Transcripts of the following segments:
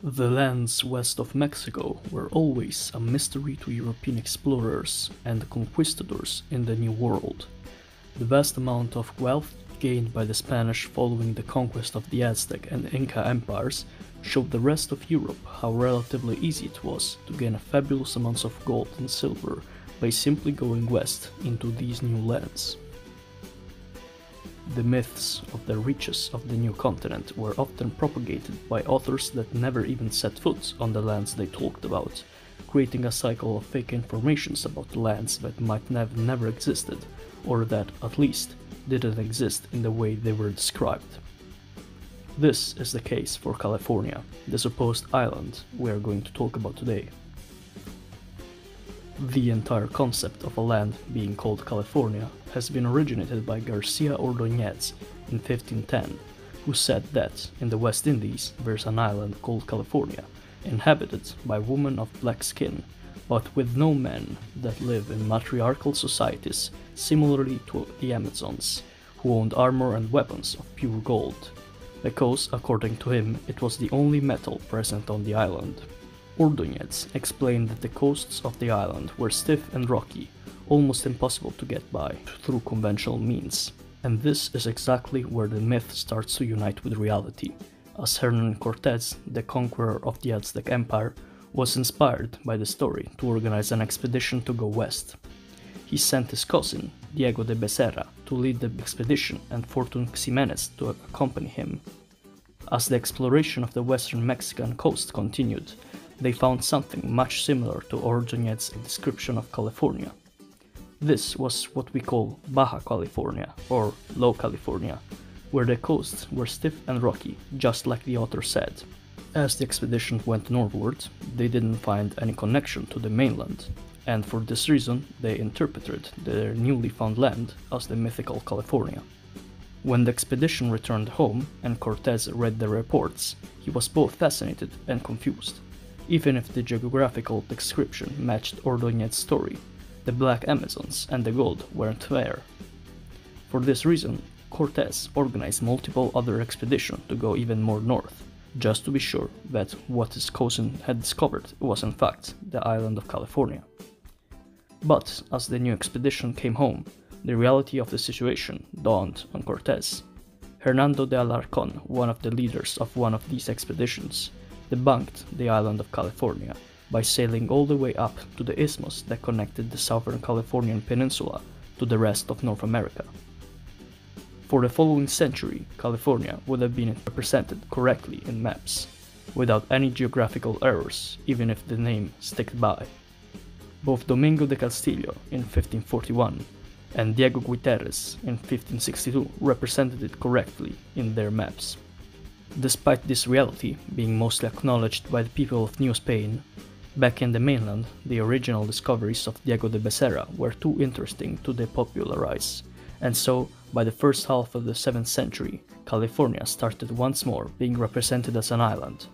The lands west of Mexico were always a mystery to European explorers and conquistadors in the New World. The vast amount of wealth gained by the Spanish following the conquest of the Aztec and Inca empires showed the rest of Europe how relatively easy it was to gain a fabulous amounts of gold and silver by simply going west into these new lands. The myths of the riches of the new continent were often propagated by authors that never even set foot on the lands they talked about, creating a cycle of fake informations about the lands that might have never existed, or that, at least, didn't exist in the way they were described. This is the case for California, the supposed island we are going to talk about today. The entire concept of a land being called California has been originated by Garcia Ordóñez in 1510, who said that in the West Indies there's an island called California, inhabited by women of black skin, but with no men, that live in matriarchal societies similarly to the Amazons, who owned armor and weapons of pure gold, because, according to him, it was the only metal present on the island. Ordóñez explained that the coasts of the island were stiff and rocky, almost impossible to get by through conventional means, and this is exactly where the myth starts to unite with reality, as Hernán Cortés, the conqueror of the Aztec Empire, was inspired by the story to organize an expedition to go west. He sent his cousin, Diego de Becerra, to lead the expedition and Fortun Ximénez to accompany him. As the exploration of the western Mexican coast continued, they found something much similar to Ordóñez's description of California. This was what we call Baja California, or Low California, where the coasts were stiff and rocky, just like the author said. As the expedition went northward, they didn't find any connection to the mainland, and for this reason they interpreted their newly found land as the mythical California. When the expedition returned home and Cortés read the reports, he was both fascinated and confused. Even if the geographical description matched Ordóñez's story, the Black Amazons and the gold weren't there. For this reason, Cortés organized multiple other expeditions to go even more north, just to be sure that what his cousin had discovered was in fact the island of California. But as the new expedition came home, the reality of the situation dawned on Cortés. Hernando de Alarcón, one of the leaders of one of these expeditions, debunked the island of California by sailing all the way up to the isthmus that connected the southern Californian peninsula to the rest of North America. For the following century, California would have been represented correctly in maps, without any geographical errors, even if the name stuck by. Both Domingo de Castillo in 1541 and Diego Guiterres in 1562 represented it correctly in their maps. Despite this reality being mostly acknowledged by the people of New Spain, back in the mainland, the original discoveries of Diego de Becerra were too interesting to depopularize, and so, by the first half of the 7th century, California started once more being represented as an island,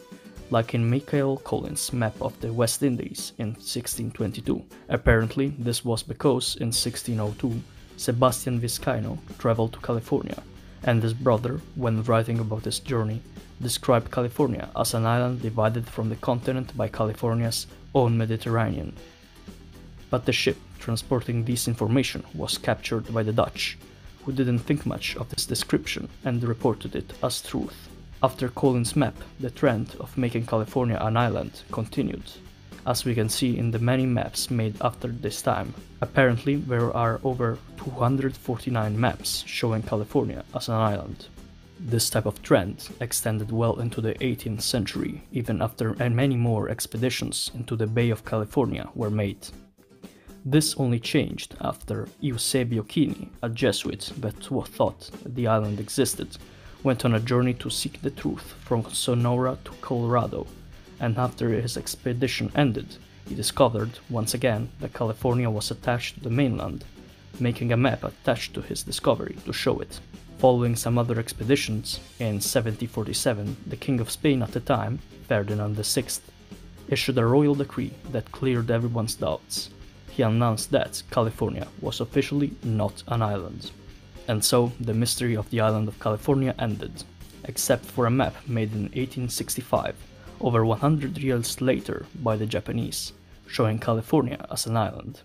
like in Michael Collins' map of the West Indies in 1622. Apparently, this was because in 1602, Sebastian Vizcaino traveled to California, and his brother, when writing about his journey, described California as an island divided from the continent by California's own Mediterranean. But the ship transporting this information was captured by the Dutch, who didn't think much of this description and reported it as truth. After Collins' map, the trend of making California an island continued, as we can see in the many maps made after this time. Apparently, there are over 249 maps showing California as an island. This type of trend extended well into the 18th century, even after many more expeditions into the Bay of California were made. This only changed after Eusebio Kini, a Jesuit that thought the island existed, went on a journey to seek the truth from Sonora to Colorado, and after his expedition ended, he discovered once again that California was attached to the mainland, making a map attached to his discovery to show it. Following some other expeditions, in 1747 the King of Spain at the time, Ferdinand VI, issued a royal decree that cleared everyone's doubts. He announced that California was officially not an island. And so the mystery of the island of California ended, except for a map made in 1865 over 100 years later by the Japanese, showing California as an island.